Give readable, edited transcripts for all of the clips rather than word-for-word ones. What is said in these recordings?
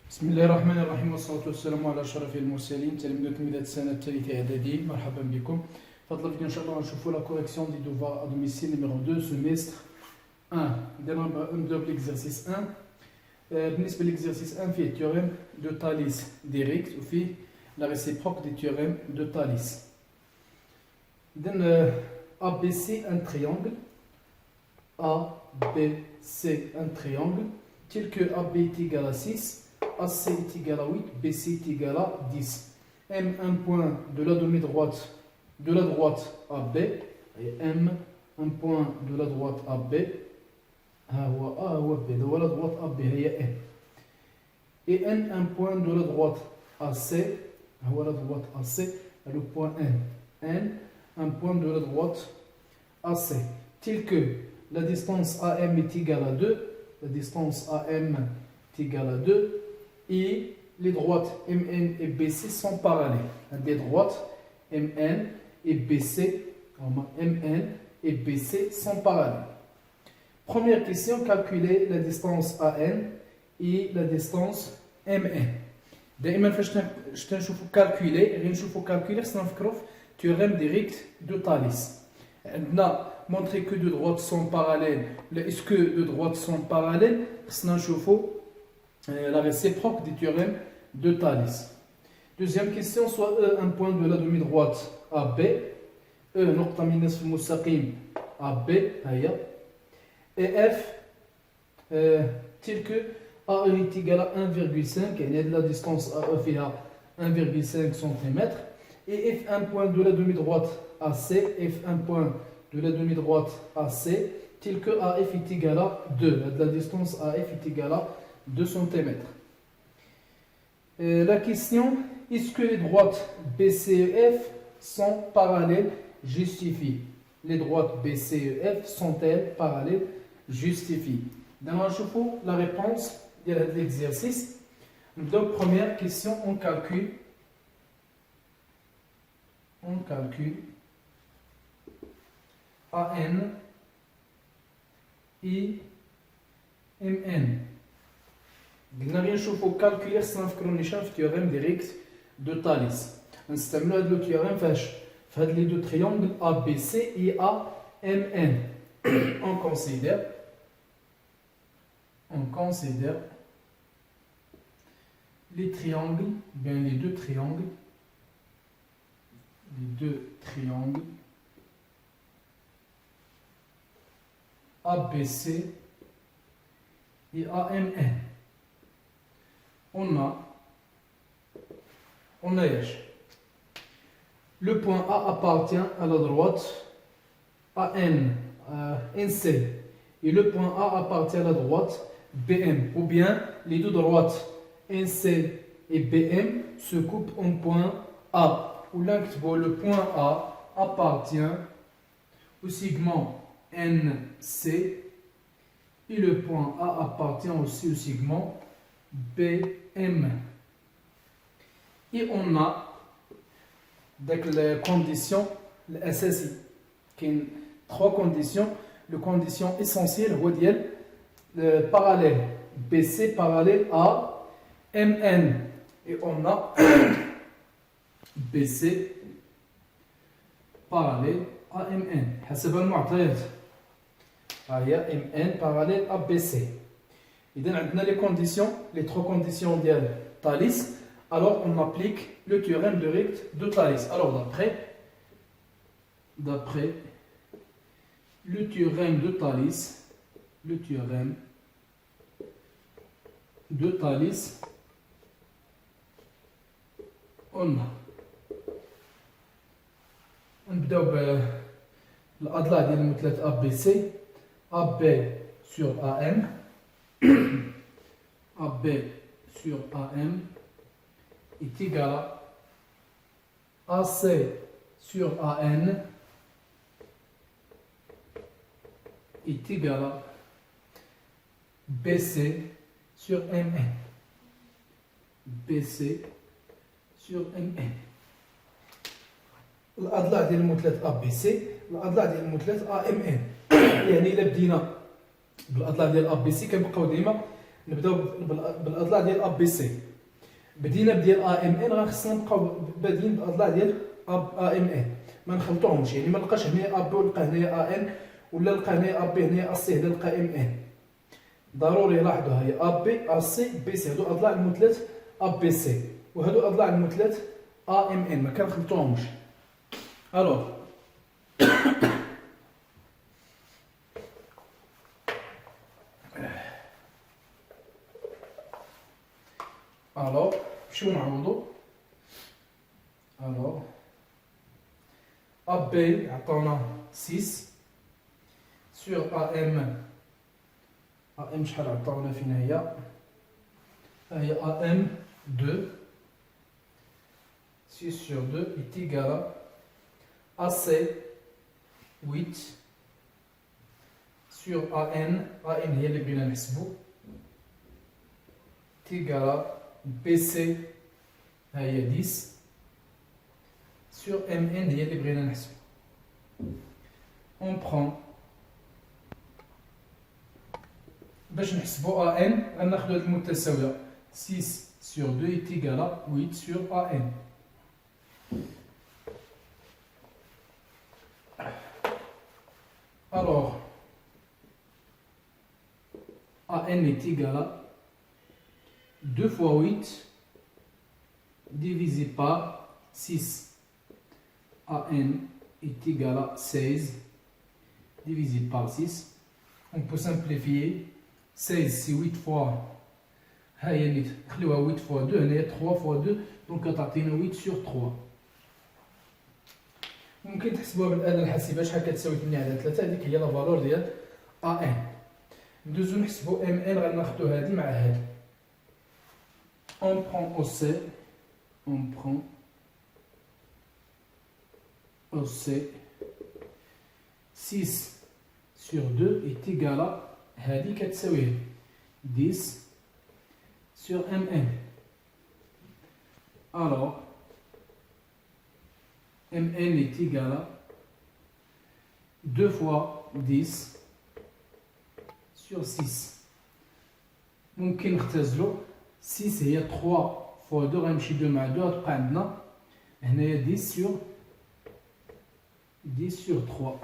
بسم الله الرحمن الرحيم والصلاة والسلام على أشرف المرسلين تلاميذ تلميذات السنة الثالثة إعدادي مرحبا بكم. فضل فيديو إن شاء الله نشوفوا la correction du devoir à domicile numéro 2 semestre 1. نبدأ بالإكزرسيس 1. بالنسبة للإكزرسيس 1 فيه théorème de Thalès direct وفيه la réciproque des théorèmes de Thalès. إذن ABC un triangle ABC un triangle tel que AB est égal à 6, AC est égal à 8, BC est égal à 10. M un point de la demi-droite de la droite AB et M un point de la droite AB ها هو B de la droite AB هي M et N un point de la droite AC هو la droite AC le point N un point de la droite AC tel que la distance AM est égale à 2, la distance AM est égale à 2 et les droites MN et BC sont parallèles. Les droites MN et BC sont parallèles. Première question, calculer la distance AN et la distance MN. دائما فاش نشوفوا calculer غير نشوفوا calculer خصنا نفكروا في théorème direct de Thalès. عندنا montrer que deux droites sont parallèles. Est-ce que deux droites sont parallèles? خصنا نشوفوا la réciproque du théorème de Thalès. Deuxième question, soit E un point de la demi-droite AB, E نقطة من نصف المستقيم AB هيا et F tel que AE est égal à 1,5 يعني la distance AE فيها 1,5 cm et F un point de la demi-droite AC, F un point de la demi-droite AC tel que AF est égal à 2, la distance AF est égale à 2 cm. La question, est-ce que les droites BCEF sont parallèles? Justifie. Les droites BCEF sont-elles parallèles? Justifie. Dans la réponse de l'exercice, donc première question, on calcule AN et MN. قلنا غير نشوفو كالكولير خصنا نفكرو نيشان في تيوريم ديريكت دو تاليس نستعملو هاد لو تيوريم فاش في هاد لي دو تريونغل A B C et A M N. On considère les triangles, bien les deux triangles ABC et AMN. On a le point A appartient à la droite NC et le point A appartient à la droite BM, ou bien les deux droites NC et BM se coupent en point A, où le point A appartient au segment NC et le point A appartient aussi au segment BM. Et on a les conditions SSI. Il y a trois conditions. La condition essentielle, le parallèle BC parallèle à MN. Et on a BC parallèle à MN. حسب المعطيات. هي MN parallèle à BC. إذا عندنا les conditions, les trois conditions de Thalès. Alors on applique le théorème direct de Thalès. Alors d'après le théorème de Thalès, on نبداو بالأضلاع ديال المثلث ABC. AB sur AM AB sur AM est égal à AC sur AN est égal à BC sur MN. BC sur MN. الأضلاع ديال المثلث ABC الأضلاع ديال المثلث AMN. يعني إلا بدينا بالاضلاع ديال ا بي سي كنبقاو ديما نبداو بالاضلاع ديال ا بي سي. بدينا بديال ا ام ان، راه خصنا نبقاو بادين بالاضلاع ديال ا ام ان، ما نخلطوهمش، يعني ما نلقاش هنا ا بي ونلقى هنايا ا ان، ولا نلقى هنايا ا بي هنايا ا سي هنا نلقى ام ان. ضروري لاحظوا هي ا بي ا سي بي سي، هادو اضلاع المثلث ا بي سي، وهادو اضلاع المثلث ا ام ان، ما كنخلطوهمش. الوغ شنو نعوضو؟ ا بي عطاونا 6 sur AM شحال عطاونا فينا هي AM 2 6 sur 2 est égal à AC 8 sur AN هي اللي بغينا نحسبو est égal à BC هي 10 sur MN هي اللي بغينا نحسبو. on prend باش نحسبو AN غناخدو هاد المتساوية 6 sur 2 est égal à 8 sur AN. Alors AN est égal à 2 fois 8 divisé par 6. AN est égal à 16 divisé par 6. On peut simplifier. 16 c'est 8 fois 8 fois 2 3 fois 2 donc تعطينا 8 sur 3. ممكن تحسبوها بالآلة الحاسبة شحال كتساوي 8 على 3. هذيك هي لا فالور ديال AN. ندوزو نحسبو MN غناخدو هادي مع هادي. On prend OC 6 sur 2 est égal à هادي كتساوي 10 sur MN. Alors MN est égal à 2 fois 10 sur 6. ممكن نختزلو 6 هي 3 fois 2 غنمشي 2 مع 2 غتبقى عندنا هنايا 10 sur 3.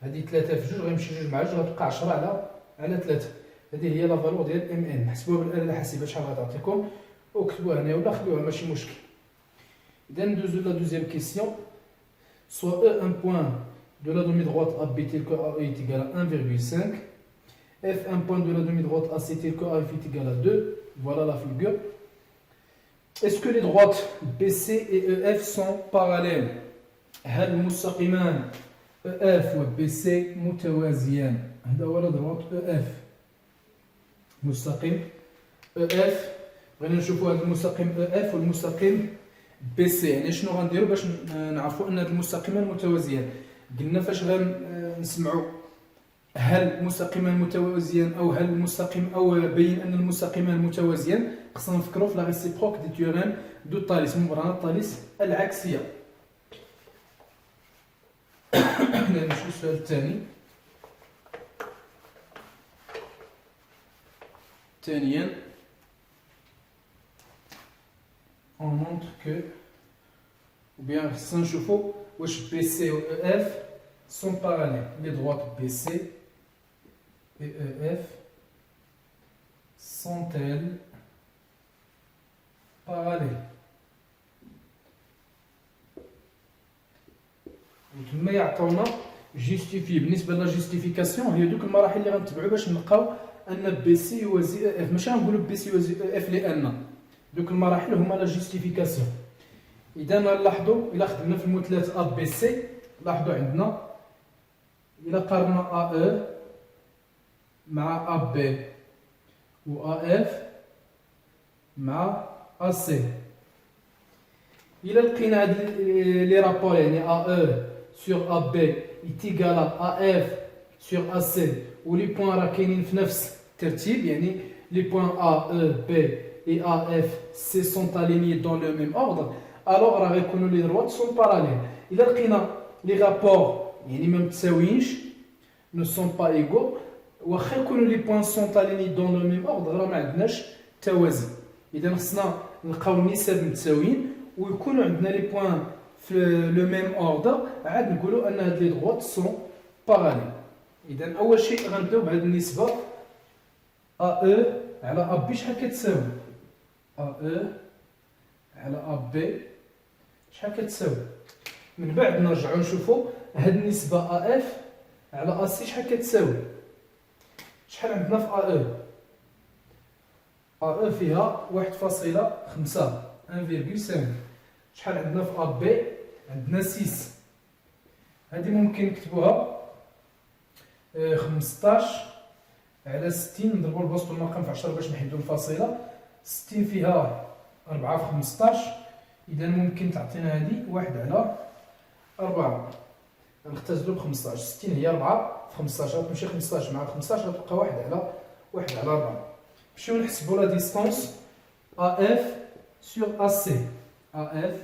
هذه 3 في 2 غيمشي 2 مع 2 غتبقى 10 على 3. هذه هي لا فالور ديال ام ان. حسبوها بالآلة الحاسبة شحال غتعطيكم وكتبوها هنا ولا خليوها ماشي مشكل. إذا ندوزو لا دوزيام كيسيون. Soit E un point de la demi-droite AB tel que AE est égal à 1,5. F un point de la demi-droite AC tel que AF est égal à 2. Voilà la figure. Est-ce que les droites BC et EF sont parallèles? هل المستقيمان EF و BC متوازيان؟ هذا هو droite EF. مستقيم EF بغينا نشوفوا هذا المستقيم EF والمستقيم BC. يعني شنو غنديروا باش نعرفوا ان هاد المستقيمان متوازيان؟ قلنا فاش غنسمعوا هل المستقيمان متوازيان او هل المستقيم او بين ان المستقيمان متوازيان، خصنا نفكروا في لا ريسيبروك دي تيوريم دو طاليس، مبرهنات طاليس العكسيه. نمشيو للسؤال الثاني. ثانيا on montre que ou bien خصنا نشوفوا واش BC و EF sont parallèles. Les droites BC et EF sont-elles parallèles? وتما يعطونا جيستيفي. بالنسبه لا جيستيفيكاسيون هي دوك المراحل اللي غنتبعوا باش نلقاو ان BC يوازي EF. ماشي غنقولوا BC يوازي EF لان دوك المراحل هما لا جيستيفيكاسيون. اذا نلاحظوا الا خدمنا في المثلث ا بي سي لاحظوا عندنا الا قارنا ا او مع ا بي و ا اف مع ا سي، الا لقينا هاد لي رابور يعني ا او sur ا بي est égal à AF sur AC و لي بوين راه كاينين في نفس الترتيب، يعني لي بوين A, E, B et AF C sont alignés dans le même ordre, alors راه غيكونوا لي droites sont parallèles. إلا لقينا لي rapports يعني ما متساويينش ne sont pas égaux واخا يكونوا لي بوين سون طاليني دون لو ميم اوردر راه ما عندناش توازي. اذا خصنا نلقاو النسب متساويين ويكونوا عندنا لي بوين في لو ميم اوردر عاد نقولوا ان هاد لي دغوات سون باراليل. اذا اول شيء غنبداو بهاد النسبه ا او على ا بي شحال كتساوي ا او على ا بي شحال كتساوي. من بعد نرجعوا نشوفوا هاد النسبه ا اف على ا سي شحال كتساوي. شحال عندنا في ا او ا او فيها 1.5 1.5. شحال عندنا في ا بي عندنا 6. هذه ممكن نكتبوها 15 على 60 نضربوا البسط والمرقم في 10 باش نحيدوا الفاصله. 60 فيها 4 في 15 اذا ممكن تعطينا هذه 1 على 4 نختزلوا ب 15. 60 هي 4 في 15 غتمشي 15 مع 15 غتبقى 1 على 4. نمشيو نحسبوا لا ديستونس ا اف سور ا سي ا اف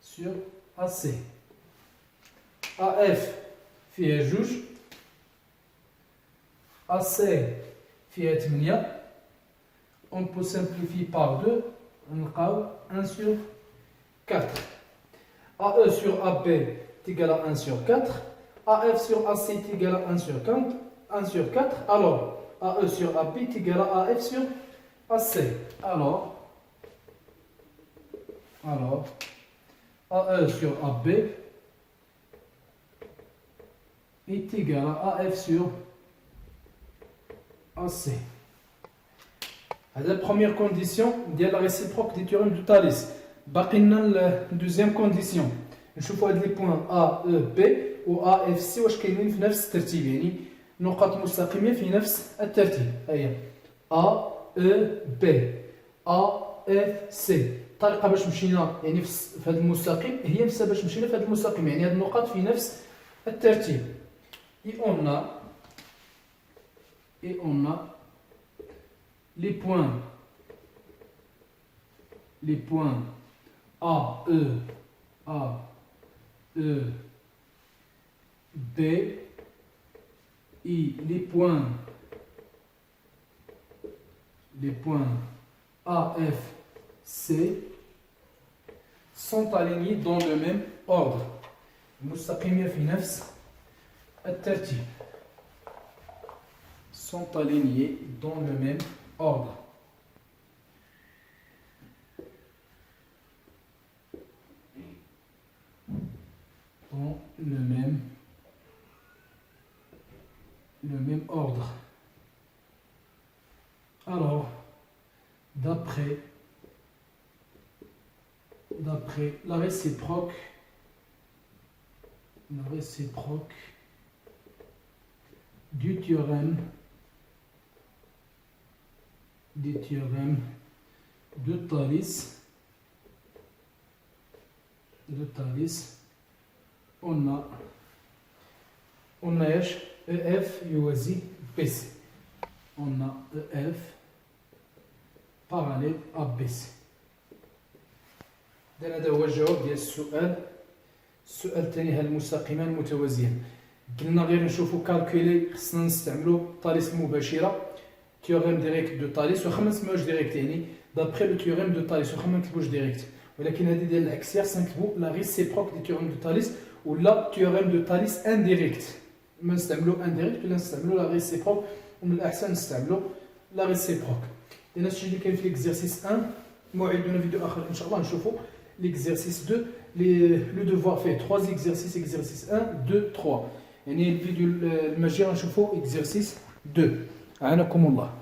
سور ا سي. ا اف فيها 2 ا سي فيها 8. on peut simplifier par 2 نلقاو 1 sur 4. AE sur AB est égal à 1 sur 4. AF sur AC est égal à 1 sur 4. 1 sur 4. Alors, AE sur AB est égal à AF sur AC. Alors, AE sur AB est égal à AF sur AC. La première condition de la réciproque du théorème de Thalès. باقي لنا الدوزيام كونديسيون نشوفوا هاد لي بوين ا او بي و ا اف سي واش كاينين في نفس الترتيب، يعني نقاط مستقيمه في نفس الترتيب. هيا ا او بي ا اف سي. الطريقه باش مشينا يعني في هذا المستقيم هي نفسها باش مشينا في هذا المستقيم، يعني هاد النقاط في نفس الترتيب. اي اون les points A, E, B et les points A, F, C sont alignés dans le même ordre. مستقيمين في نفس الترتيب. sont alignés dans le même ordre. Dans le même ordre. Alors, d'après la réciproque du théorème de Thalès, on a EF يوازي BC. On a EF parallèle à BC. هذا هو الجواب ديال السؤال. السؤال الثاني: هل المستقيمان متوازيان؟ قلنا غير نشوفوا كالكولي خصنا نستعملوا طاليس المباشره théorème direct de Thalès. واخا ما نسميوش ديريكت يعني d'après le théorème de Thalès واخا ما نكتبوش ديريكت، ولكن هذه ديال العكسيه خصنا نكتبوا لا ريسيبروك دي théorème de Thalès ولا théorème de Thalès indirect. ما نستعملوا indirect ولا نستعملوا لا ريسيبروك، ومن الاحسن نستعملوا لا ريسيبروك. اذا هادشي اللي كاين في ليكزيرسيس 1. موعدنا فيديو اخر ان شاء الله نشوفوا ليكزيرسيس 2. لو devoir fait 3 exercices. exercice 1 2 3 يعني الفيديو المجي غنشوفوا exercice 2. أعانكم الله.